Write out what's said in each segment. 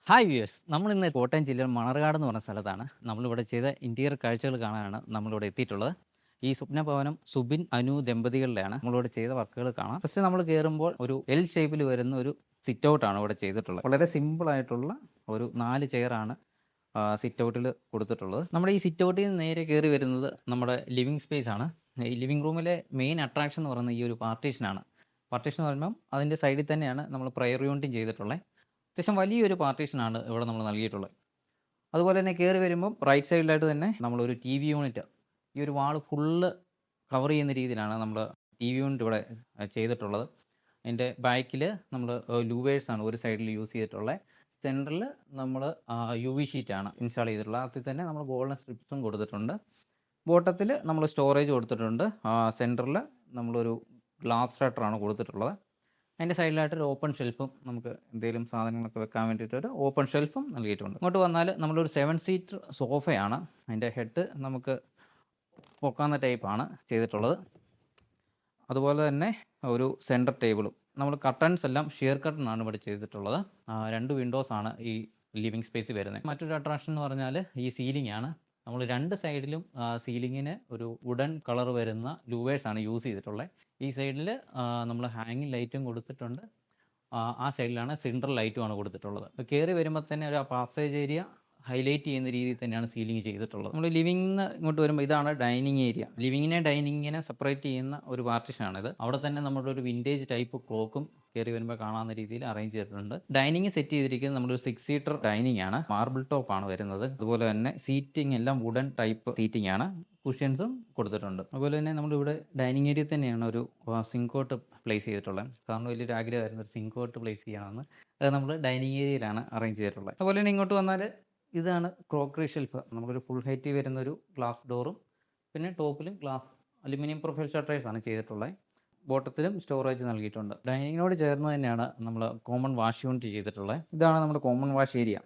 Hi viewers, നമ്മളിന്ന് കോട്ടയം ജില്ലയിൽ മണർകാട് എന്ന് പറഞ്ഞ സ്ഥലത്താണ്. നമ്മളിവിടെ ചെയ്ത ഇൻറ്റീരിയർ കാഴ്ചകൾ കാണാനാണ് നമ്മളിവിടെ എത്തിയിട്ടുള്ളത്. ഈ സ്വപ്ന ഭവനം സുബിൻ, അനു ദമ്പതികളുടെയാണ്. നമ്മളിവിടെ ചെയ്ത വർക്കുകൾ കാണാം. ഫസ്റ്റ് നമ്മൾ കയറുമ്പോൾ ഒരു എൽ ഷേപ്പിൽ വരുന്ന ഒരു സിറ്റ് ഔട്ടാണ് ഇവിടെ ചെയ്തിട്ടുള്ളത്. വളരെ സിമ്പിളായിട്ടുള്ള ഒരു 4 ചെയറാണ് സിറ്റ് ഔട്ടിൽ കൊടുത്തിട്ടുള്ളത്. നമ്മുടെ ഈ സിറ്റ് ഔട്ടിൽ നിന്ന് നേരെ കയറി വരുന്നത് നമ്മുടെ ലിവിങ് സ്പേസ് ആണ്. ഈ ലിവിങ് റൂമിലെ മെയിൻ അട്രാക്ഷൻ എന്ന് പറയുന്നത് ഈ ഒരു പാർട്ടീഷനാണ്. പാർട്ടീഷൻ എന്ന് പറയുമ്പം അതിൻ്റെ സൈഡിൽ തന്നെയാണ് നമ്മൾ പ്രയർ യൂണിറ്റും ചെയ്തിട്ടുള്ളത്. അത്യാവശ്യം വലിയൊരു പാർട്ടീഷനാണ് ഇവിടെ നമ്മൾ നൽകിയിട്ടുള്ളത്. അതുപോലെ തന്നെ കയറി വരുമ്പം റൈറ്റ് സൈഡിലായിട്ട് തന്നെ നമ്മളൊരു ടി വി യൂണിറ്റ്, ഈ ഒരു വാൾ ഫുള്ള് കവർ ചെയ്യുന്ന രീതിയിലാണ് നമ്മൾ ടി വി യൂണിറ്റ് ഇവിടെ ചെയ്തിട്ടുള്ളത്. അതിൻ്റെ ബാക്കിൽ നമ്മൾ ലൂവേഴ്സാണ് ഒരു സൈഡിൽ യൂസ് ചെയ്തിട്ടുള്ളത്. സെൻറ്ററിൽ നമ്മൾ യു വി ഷീറ്റാണ് ഇൻസ്റ്റാൾ ചെയ്തിട്ടുള്ളത്. അതിൽ തന്നെ നമ്മൾ ഗോൾഡൻ സ്ട്രിപ്സും കൊടുത്തിട്ടുണ്ട്. ബോട്ടത്തിൽ നമ്മൾ സ്റ്റോറേജ് കൊടുത്തിട്ടുണ്ട്. സെൻറ്ററിൽ നമ്മളൊരു ഗ്ലാസ് ഷട്ടറാണ് കൊടുത്തിട്ടുള്ളത്. അതിൻ്റെ സൈഡിലായിട്ട് ഒരു ഓപ്പൺ ഷെൽഫും, നമുക്ക് എന്തെങ്കിലും സാധനങ്ങളൊക്കെ വെക്കാൻ വേണ്ടിയിട്ടൊരു ഓപ്പൺ ഷെൽഫും നൽകിയിട്ടുണ്ട്. ഇങ്ങോട്ട് വന്നാൽ നമ്മളൊരു 7 സീറ്റർ സോഫയാണ്. അതിൻ്റെ ഹെഡ് നമുക്ക് പൊക്കാവുന്ന ടൈപ്പാണ് ചെയ്തിട്ടുള്ളത്. അതുപോലെ തന്നെ ഒരു സെൻറ്റർ ടേബിളും. നമ്മൾ കർട്ടൻസ് എല്ലാം ഷിയർ കർട്ടനാണ് ഇവിടെ ചെയ്തിട്ടുള്ളത്. 2 വിൻഡോസാണ് ഈ ലിവിങ് സ്പേസ് വരുന്നത്. മറ്റൊരു അട്രാക്ഷൻ എന്ന് പറഞ്ഞാൽ ഈ സീലിംഗ് ആണ്. നമ്മൾ 2 സൈഡിലും സീലിങ്ങിന് ഒരു വുഡൻ കളർ വരുന്ന ലൂവേഴ്സാണ് യൂസ് ചെയ്തിട്ടുള്ളത്. ഈ സൈഡിൽ നമ്മൾ ഹാങ്ങിങ് ലൈറ്റും കൊടുത്തിട്ടുണ്ട്. ആ സൈഡിലാണ് സെൻട്രൽ ലൈറ്റുമാണ് കൊടുത്തിട്ടുള്ളത്. അപ്പോൾ കയറി വരുമ്പോൾ തന്നെ ഒരു പാസേജ് ഏരിയ ഹൈലൈറ്റ് ചെയ്യുന്ന രീതിയിൽ തന്നെയാണ് സീലിംഗ് ചെയ്തിട്ടുള്ളത്. നമ്മൾ ലിവിങ്ങിന് ഇങ്ങോട്ട് വരുമ്പോൾ ഇതാണ് ഡൈനിങ് ഏരിയ. ഡൈനിങ്ങിനെ സെപ്പറേറ്റ് ചെയ്യുന്ന ഒരു പാർട്ടീഷനാണിത്. അവിടെ തന്നെ നമ്മുടെ ഒരു വിൻറ്റേജ് ടൈപ്പ് ക്ലോക്കും കയറി വരുമ്പോൾ കാണാവുന്ന രീതിയിൽ അറേഞ്ച് ചെയ്തിട്ടുണ്ട്. ഡൈനിങ് സെറ്റ് ചെയ്തിരിക്കുന്നത് നമ്മളൊരു 6 സീറ്റർ ഡൈനിങ് ആണ്. മാർബിൾ ടോപ്പ് ആണ് വരുന്നത്. അതുപോലെ തന്നെ സീറ്റിംഗ് എല്ലാം വുഡൻ ടൈപ്പ് സീറ്റിംഗ് ആണ്. കുഷ്യൻസും കൊടുത്തിട്ടുണ്ട്. അതുപോലെ തന്നെ നമ്മളിവിടെ ഡൈനിങ് ഏരിയ തന്നെയാണ് ഒരു സിങ്കോട്ട് പ്ലേസ് ചെയ്തിട്ടുള്ളത്. കാരണം വലിയൊരു ആഗ്രഹമായിരുന്നു ഒരു സിങ്കോട്ട് പ്ലേസ് ചെയ്യണമെന്ന്. അത് നമ്മൾ ഡൈനിങ് ഏരിയയിലാണ് അറേഞ്ച് ചെയ്തിട്ടുള്ളത്. അതുപോലെ തന്നെ ഇങ്ങോട്ട് വന്നാൽ ഇതാണ് ക്രോക്കറി ഷെൽഫ്. നമുക്കൊരു ഫുൾ ഹൈറ്റ് വരുന്നൊരു ഗ്ലാസ് ഡോറും പിന്നെ ടോപ്പിലും ഗ്ലാസ് അലുമിനിയം പ്രൊഫൈൽ ഷട്ടേഴ്സാണ് ചെയ്തിട്ടുള്ളത്. ബോട്ടത്തിലും സ്റ്റോറേജ് നൽകിയിട്ടുണ്ട്. ഡൈനിങ്ങിനോട് ചേർന്ന് തന്നെയാണ് നമ്മൾ കോമൺ വാഷ് യൂണിറ്റ് ചെയ്തിട്ടുള്ളത്. ഇതാണ് നമ്മുടെ കോമൺ വാഷ് ഏരിയ.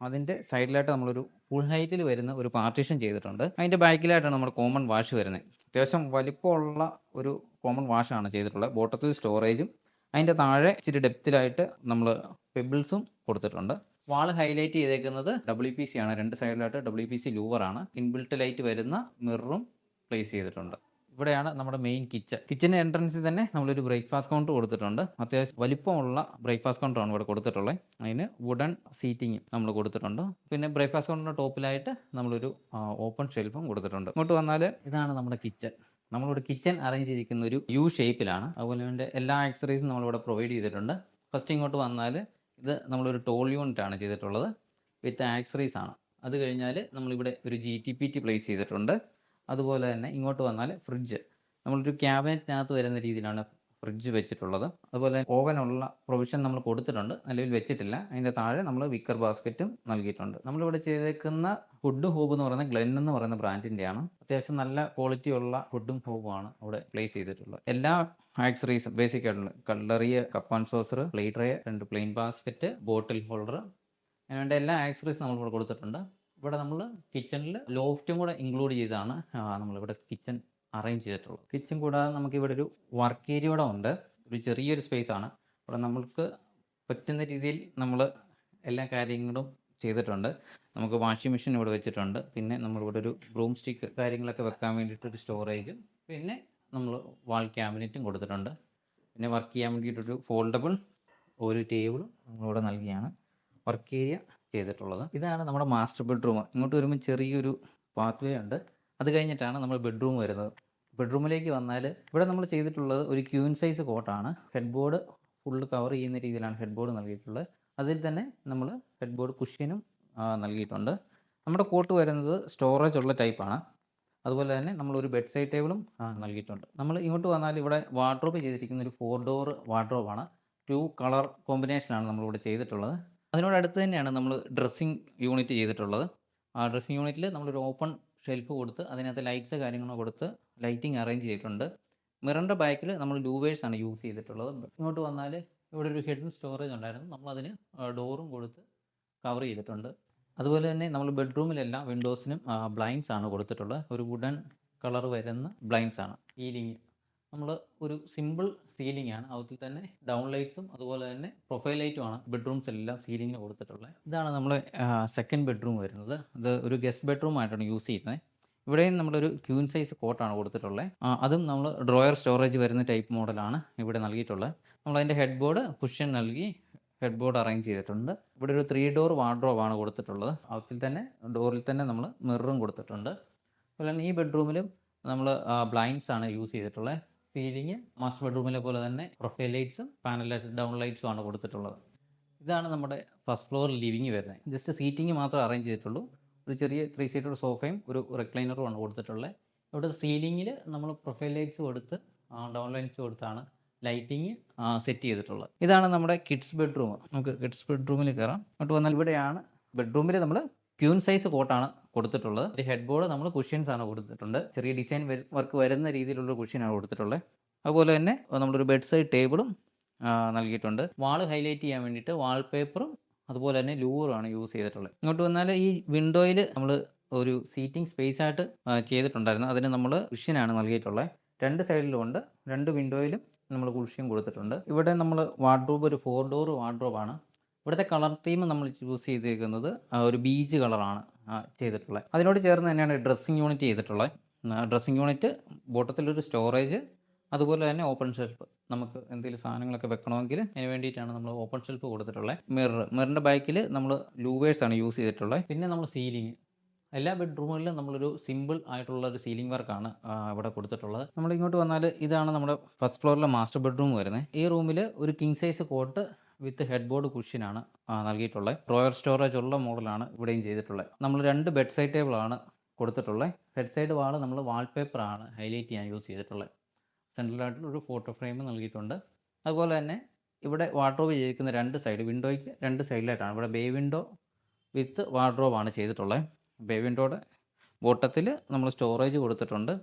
അതിൻ്റെ സൈഡിലായിട്ട് നമ്മളൊരു ഫുൾ ഹൈറ്റിൽ വരുന്ന ഒരു പാർട്ടീഷൻ ചെയ്തിട്ടുണ്ട്. അതിൻ്റെ ബാക്കിലായിട്ടാണ് നമ്മുടെ കോമൺ വാഷ് വരുന്നത്. അത്യാവശ്യം വലിപ്പമുള്ള ഒരു കോമൺ വാഷാണ് ചെയ്തിട്ടുള്ളത്. ബോട്ടത്തിൽ സ്റ്റോറേജും അതിൻ്റെ താഴെ ഇച്ചിരി ഡെപ്തിലായിട്ട് നമ്മൾ പെബിൾസും കൊടുത്തിട്ടുണ്ട്. വാൾ ഹൈലൈറ്റ് ചെയ്തേക്കുന്നത് WPC ആണ്. 2 സൈഡിലായിട്ട് WPC ലൂവറാണ്. ഇൻബിൽട്ട് ലൈറ്റ് വരുന്ന മിററും പ്ലേസ് ചെയ്തിട്ടുണ്ട്. ഇവിടെയാണ് നമ്മുടെ മെയിൻ കിച്ചൻ്റെ എൻട്രൻസിൽ തന്നെ നമ്മളൊരു ബ്രേക്ക്ഫാസ്റ്റ് കൗണ്ടർ കൊടുത്തിട്ടുണ്ട്. അത്യാവശ്യം വലിപ്പമുള്ള ബ്രേക്ക്ഫാസ്റ്റ് കൗണ്ടറാണ് ഇവിടെ കൊടുത്തിട്ടുള്ളത്. അതിന് വുഡൻ സീറ്റിംഗ് നമ്മൾ കൊടുത്തിട്ടുണ്ട്. പിന്നെ ബ്രേക്ക്ഫാസ്റ്റ് കൗണ്ടറിൻ്റെ ടോപ്പിലായിട്ട് നമ്മളൊരു ഓപ്പൺ ഷെൽഫും കൊടുത്തിട്ടുണ്ട്. ഇങ്ങോട്ട് വന്നാൽ ഇതാണ് നമ്മുടെ കിച്ചൺ. നമ്മളിവിടെ കിച്ചൺ അറേഞ്ച് ചെയ്തിരിക്കുന്ന ഒരു യു ഷേപ്പിലാണ്. അതുപോലെ തന്നെ എല്ലാ ആക്സറീസും നമ്മളിവിടെ പ്രൊവൈഡ് ചെയ്തിട്ടുണ്ട്. ഫസ്റ്റ് ഇങ്ങോട്ട് വന്നാൽ ഇത് നമ്മളൊരു ടോൾ യൂണിറ്റ് ആണ് ചെയ്തിട്ടുള്ളത്. വിത്ത് ആക്സറീസ് ആണ്. അത് കഴിഞ്ഞാൽ നമ്മളിവിടെ ഒരു GTPT പ്ലേസ് ചെയ്തിട്ടുണ്ട്. അതുപോലെ തന്നെ ഇങ്ങോട്ട് വന്നാൽ ഫ്രിഡ്ജ്, നമ്മളൊരു ക്യാബിനറ്റിനകത്ത് വരുന്ന രീതിയിലാണ് ഫ്രിഡ്ജ് വെച്ചിട്ടുള്ളത്. അതുപോലെ ഓവനുള്ള പ്രൊവിഷൻ നമ്മൾ കൊടുത്തിട്ടുണ്ട്, നിലവിൽ വെച്ചിട്ടില്ല. അതിൻ്റെ താഴെ നമ്മൾ വിക്കർ ബാസ്ക്കറ്റും നൽകിയിട്ടുണ്ട്. നമ്മളിവിടെ ചെയ്തേക്കുന്ന ഫുഡ് ഹോബ് എന്ന് പറയുന്നത് ഗ്ലെൻ എന്ന് പറയുന്ന ബ്രാൻഡിൻ്റെയാണ്. അത്യാവശ്യം നല്ല ക്വാളിറ്റിയുള്ള ഫുഡും ഹോബുമാണ് അവിടെ പ്ലേസ് ചെയ്തിട്ടുള്ളത്. എല്ലാ ആക്സറീസും ബേസിക് ആയിട്ടുള്ള cutlery, cup and saucer, plate tray, 2 plain basket, bottle holder, അതിനുവേണ്ട എല്ലാ ആക്സറീസും നമ്മളിവിടെ കൊടുത്തിട്ടുണ്ട്. ഇവിടെ നമ്മൾ കിച്ചണിൽ ലോഫ്റ്റും കൂടെ ഇൻക്ലൂഡ് ചെയ്താണ് നമ്മളിവിടെ കിച്ചൺ അറേഞ്ച് ചെയ്തിട്ടുള്ളത്. കിച്ചൺ കൂടാതെ നമുക്കിവിടെ ഒരു വർക്ക് ഏരിയ കൂടെ ഉണ്ട്. ഒരു ചെറിയൊരു സ്പേസ് ആണ്. ഇവിടെ നമ്മൾക്ക് പറ്റുന്ന രീതിയിൽ നമ്മൾ എല്ലാ കാര്യങ്ങളും ചെയ്തിട്ടുണ്ട്. നമുക്ക് വാഷിംഗ് മെഷീൻ ഇവിടെ വെച്ചിട്ടുണ്ട്. പിന്നെ നമ്മളിവിടെ ഒരു ബ്രൂം സ്റ്റിക്ക് കാര്യങ്ങളൊക്കെ വെക്കാൻ വേണ്ടിയിട്ടൊരു സ്റ്റോറേജും പിന്നെ നമ്മൾ വാൾ ക്യാബിനറ്റും കൊടുത്തിട്ടുണ്ട്. പിന്നെ വർക്ക് ചെയ്യാൻ വേണ്ടിയിട്ടൊരു ഫോൾഡബിൾ ഒരു ടേബിളും നമ്മളിവിടെ നൽകിയാണ് വർക്ക് ഏരിയ ചെയ്തിട്ടുള്ളത്. ഇതാണ് നമ്മുടെ മാസ്റ്റർ ബെഡ്റൂം. ഇങ്ങോട്ട് വരുമ്പോൾ ചെറിയൊരു പാത്ത് വേ ഉണ്ട്. അത് കഴിഞ്ഞിട്ടാണ് നമ്മൾ ബെഡ്റൂം വരുന്നത്. ബെഡ്റൂമിലേക്ക് വന്നാൽ ഇവിടെ നമ്മൾ ചെയ്തിട്ടുള്ളത് ഒരു ക്യൂൻ സൈസ് കോട്ടാണ്. ഹെഡ് ബോർഡ് ഫുള്ള് കവർ ചെയ്യുന്ന രീതിയിലാണ് ഹെഡ് ബോർഡ് നൽകിയിട്ടുള്ളത്. അതിൽ തന്നെ നമ്മൾ ഹെഡ് ബോർഡ് കുഷ്യനും നൽകിയിട്ടുണ്ട്. നമ്മുടെ കോട്ട് വരുന്നത് സ്റ്റോറേജ് ഉള്ള ടൈപ്പാണ്. അതുപോലെ തന്നെ നമ്മളൊരു ബെഡ് സൈഡ് ടേബിളും നൽകിയിട്ടുണ്ട്. നമ്മൾ ഇങ്ങോട്ട് വന്നാൽ ഇവിടെ വാർഡ്രോബ് ചെയ്തിരിക്കുന്ന ഒരു 4 ഡോർ വാർഡ്രോബാണ്. 2 കളർ കോമ്പിനേഷനാണ് നമ്മളിവിടെ ചെയ്തിട്ടുള്ളത്. അതിനോടടുത്ത് തന്നെയാണ് നമ്മൾ ഡ്രസ്സിങ് യൂണിറ്റ് ചെയ്തിട്ടുള്ളത്. ആ ഡ്രസ്സിങ് യൂണിറ്റിൽ നമ്മളൊരു ഓപ്പൺ ഷെൽഫ് കൊടുത്ത് അതിനകത്ത് ലൈറ്റ്സ് കാര്യങ്ങൾ കൊടുത്ത് ലൈറ്റിംഗ് അറേഞ്ച് ചെയ്തിട്ടുണ്ട്. മിററിൻ്റെ ബാക്കിൽ നമ്മൾ ലൂവേഴ്സാണ് യൂസ് ചെയ്തിട്ടുള്ളത്. ഇങ്ങോട്ട് വന്നാൽ ഇവിടെ ഒരു ഹിഡൻ സ്റ്റോറേജ് ഉണ്ടായിരുന്നു. നമ്മളതിന് ഡോറും കൊടുത്ത് കവർ ചെയ്തിട്ടുണ്ട്. അതുപോലെ തന്നെ നമ്മൾ ബെഡ്റൂമിലെല്ലാം വിൻഡോസിനും ബ്ലൈൻഡ്സ് ആണ് കൊടുത്തിട്ടുള്ളത്. ഒരു വുഡൻ കളർ വരുന്ന ബ്ലൈൻഡ്സ് ആണ്. സീലിംഗ് നമ്മൾ ഒരു സിമ്പിൾ സീലിംഗ് ആണ്. അതിൽ തന്നെ ഡൗൺ ലൈറ്റ്സും അതുപോലെ തന്നെ പ്രൊഫൈൽ ലൈറ്റുമാണ് ബെഡ്റൂംസ് എല്ലാം സീലിംഗിന് കൊടുത്തിട്ടുള്ളത്. ഇതാണ് നമ്മൾ സെക്കൻഡ് ബെഡ്റൂം വരുന്നത്. ഇത് ഒരു ഗസ്റ്റ് ബെഡ്റൂം ആയിട്ടാണ് യൂസ് ചെയ്യുന്നത്. ഇവിടെയും നമ്മളൊരു ക്യൂൻ സൈസ് കോട്ടാണ് കൊടുത്തിട്ടുള്ളത്. അതും നമ്മൾ ഡ്രോയർ സ്റ്റോറേജ് വരുന്ന ടൈപ്പ് മോഡലാണ് ഇവിടെ നൽകിയിട്ടുള്ളത്. നമ്മളതിൻ്റെ ഹെഡ് ബോർഡ് കുഷ്യൻ നൽകി ഹെഡ് ബോർഡ് അറേഞ്ച് ചെയ്തിട്ടുണ്ട്. ഇവിടെ ഒരു 3 ഡോർ വാർഡ്രോബാണ് കൊടുത്തിട്ടുള്ളത്. അതിൽ തന്നെ ഡോറിൽ തന്നെ നമ്മൾ മിററും കൊടുത്തിട്ടുണ്ട്. അതുപോലെ തന്നെ ഈ ബെഡ്റൂമിലും നമ്മൾ ബ്ലൈൻഡ്സ് ആണ് യൂസ് ചെയ്തിട്ടുള്ളത്. സീലിംഗ് മാസ്റ്റർ ബെഡ്റൂമിലെ പോലെ തന്നെ പ്രൊഫൈൽ ലൈറ്റ്സും പാനൽ ലൈറ്റ്സ് ഡൗൺ ലൈറ്റ്സും ആണ് കൊടുത്തിട്ടുള്ളത്. ഇതാണ് നമ്മുടെ ഫസ്റ്റ് ഫ്ലോർ ലിവിങ് വരുന്നത്. ജസ്റ്റ് സീറ്റിംഗ് മാത്രമേ അറേഞ്ച് ചെയ്തിട്ടുള്ളൂ. ഒരു ചെറിയ 3 സീറ്റഡ് സോഫയും ഒരു റിക്ലൈനറും ആണ് കൊടുത്തിട്ടുള്ളത്. ഇവിടെ സീലിങ്ങിൽ നമ്മൾ പ്രൊഫൈൽ ലൈറ്റ്സ് കൊടുത്ത് ഡൗൺ ലൈറ്റ്സ് കൊടുത്താണ് ലൈറ്റിങ് സെറ്റ് ചെയ്തിട്ടുള്ളത്. ഇതാണ് നമ്മുടെ കിഡ്സ് ബെഡ്റൂം. നമുക്ക് കിഡ്സ് ബെഡ്റൂമിൽ കയറാം. അങ്ങോട്ട് വന്നാൽ ഇവിടെയാണ് ബെഡ്റൂമിൽ നമ്മൾ ക്യൂൻ സൈസ് കോട്ടാണ് കൊടുത്തിട്ടുള്ളത്. ഒരു ഹെഡ് ബോർഡ് നമ്മൾ കുഷ്യൻസ് ആണ് കൊടുത്തിട്ടുണ്ട്. ചെറിയ ഡിസൈൻ വർക്ക് വരുന്ന രീതിയിലുള്ള കുഷ്യനാണ് കൊടുത്തിട്ടുള്ളത്. അതുപോലെ തന്നെ നമ്മളൊരു ബെഡ് സൈഡ് ടേബിളും നൽകിയിട്ടുണ്ട്. വാൾ ഹൈലൈറ്റ് ചെയ്യാൻ വേണ്ടിയിട്ട് വാൾപേപ്പറും അതുപോലെ തന്നെ ലൂവറുമാണ് യൂസ് ചെയ്തിട്ടുള്ളത്. ഇങ്ങോട്ട് വന്നാൽ ഈ വിൻഡോയിൽ നമ്മൾ ഒരു സീറ്റിംഗ് സ്പേസ് ആയിട്ട് ചെയ്തിട്ടുണ്ടായിരുന്നു. അതിന് നമ്മൾ കുഷ്യനാണ് നൽകിയിട്ടുള്ളത്. 2 സൈഡിലും ഉണ്ട്. 2 വിൻഡോയിലും നമ്മൾ കുഷ്യൻ കൊടുത്തിട്ടുണ്ട്. ഇവിടെ നമ്മൾ വാർഡ്രോബ് ഒരു 4 ഡോർ വാർഡ്രോബാണ്. ഇവിടുത്തെ കളർ തീം നമ്മൾ ചൂസ് ചെയ്തിരിക്കുന്നത് ഒരു ബീച്ച് കളറാണ് ചെയ്തിട്ടുള്ളത്. അതിനോട് ചേർന്ന് തന്നെയാണ് ഡ്രസ്സിങ് യൂണിറ്റ് ചെയ്തിട്ടുള്ളത്. ഡ്രസ്സിങ് യൂണിറ്റ് ബോട്ടത്തിലൊരു സ്റ്റോറേജ്, അതുപോലെ തന്നെ ഓപ്പൺ ഷെൽഫ്. നമുക്ക് എന്തെങ്കിലും സാധനങ്ങളൊക്കെ വെക്കണമെങ്കിൽ അതിന് വേണ്ടിയിട്ടാണ് നമ്മൾ ഓപ്പൺ ഷെൽഫ് കൊടുത്തിട്ടുള്ളത്. മിററിൻ്റെ ബാക്കിൽ നമ്മൾ ലൂവേഴ്സാണ് യൂസ് ചെയ്തിട്ടുള്ളത്. പിന്നെ നമ്മൾ സീലിംഗ് എല്ലാ ബെഡ്റൂമുകളിലും നമ്മളൊരു സിമ്പിൾ ആയിട്ടുള്ള ഒരു സീലിംഗ് വർക്കാണ് ഇവിടെ കൊടുത്തിട്ടുള്ളത്. നമ്മൾ ഇങ്ങോട്ട് വന്നാൽ ഇതാണ് നമ്മുടെ ഫസ്റ്റ് ഫ്ലോറിലെ മാസ്റ്റർ ബെഡ്റൂം വരുന്നത്. ഈ റൂമിൽ ഒരു king size cot with head board കുഷ്യനാണ് നൽകിയിട്ടുള്ളത്. ഡ്രോയർ സ്റ്റോറേജ് ഉള്ള മോഡലാണ് ഇവിടെയും ചെയ്തിട്ടുള്ളത്. നമ്മൾ 2 ബെഡ് സൈഡ് ടേബിളാണ് കൊടുത്തിട്ടുള്ളത്. ഹെഡ് സൈഡ് വാൾ നമ്മൾ വാൾപേപ്പറാണ് ഹൈലൈറ്റ് ചെയ്യാൻ യൂസ് ചെയ്തിട്ടുള്ളത്. സെൻട്രലായിട്ടുള്ളൊരു ഫോട്ടോ ഫ്രെയിം നൽകിയിട്ടുണ്ട്. അതുപോലെ തന്നെ ഇവിടെ വാർഡ്രോബ് ചെയ്തിരിക്കുന്ന 2 സൈഡ് വിൻഡോയ്ക്ക് 2 സൈഡിലായിട്ടാണ്. ഇവിടെ ബേ വിൻഡോ വിത്ത് വാർഡ്രോബാണ് ചെയ്തിട്ടുള്ളത്. ബേ വിൻഡോയുടെ ബോട്ടത്തിൽ നമ്മൾ സ്റ്റോറേജ് കൊടുത്തിട്ടുണ്ട്.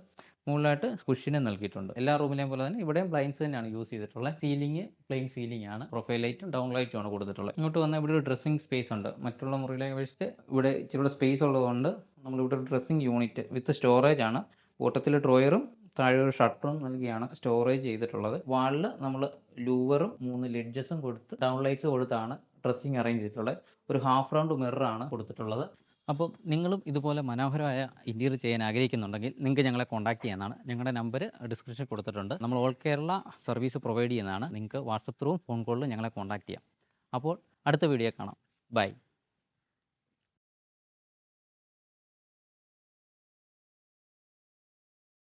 മുകളിലായിട്ട് കുഷ്യനും നൽകിയിട്ടുണ്ട്. എല്ലാ റൂമിലെയും പോലെ തന്നെ ഇവിടെയും ബ്ലൈൻഡ്സ് തന്നെയാണ് യൂസ് ചെയ്തിട്ടുള്ളത്. സീലിംഗ് പ്ലെയിൻ സീലിംഗ് ആണ്. പ്രൊഫൈൽ ലൈറ്റും ഡൗൺ ലൈറ്റും ആണ് കൊടുത്തിട്ടുള്ളത്. ഇങ്ങോട്ട് വന്നാൽ ഇവിടെ ഒരു ഡ്രസ്സിംഗ് സ്പേസ് ഉണ്ട്. മറ്റുള്ള മുറിയിലെ അപേക്ഷിച്ച് ഇവിടെ ഇച്ചിരി സ്പേസ് ഉള്ളതുകൊണ്ട് നമ്മളിവിടെ ഒരു ഡ്രസ്സിംഗ് യൂണിറ്റ് വിത്ത് സ്റ്റോറേജ് ആണ്. ബോട്ടത്തിൽ ഡ്രോയറും താഴെ ഒരു ഷട്ടറും നൽകിയാണ് സ്റ്റോറേജ് ചെയ്തിട്ടുള്ളത്. വാളിൽ നമ്മൾ ലൂവറും 3 ലെഡ്ജസും കൊടുത്ത് ഡൗൺ ലൈറ്റ്സ് കൊടുത്താണ് ഡ്രസ്സിങ് അറേഞ്ച് ചെയ്തിട്ടുള്ളത്. ഒരു ഹാഫ് റൗണ്ട് മിററാണ് കൊടുത്തിട്ടുള്ളത്. അപ്പോൾ നിങ്ങളും ഇതുപോലെ മനോഹരമായ ഇൻറ്റീരിയർ ചെയ്യാൻ ആഗ്രഹിക്കുന്നുണ്ടെങ്കിൽ നിങ്ങൾക്ക് ഞങ്ങളെ കോൺടാക്ട് ചെയ്യാനാണ്. ഞങ്ങളുടെ നമ്പർ ഡിസ്ക്രിപ്ഷനിൽ കൊടുത്തിട്ടുണ്ട്. നമ്മൾ ഓൾ കേരള സർവീസ് പ്രൊവൈഡ് ചെയ്യുന്നതാണ്. നിങ്ങൾക്ക് വാട്സപ്പ് ത്രൂ ഫോൺ കോളിൽ ഞങ്ങളെ കോൺടാക്ട് ചെയ്യാം. അപ്പോൾ അടുത്ത വീഡിയോ കാണാം. ബൈ.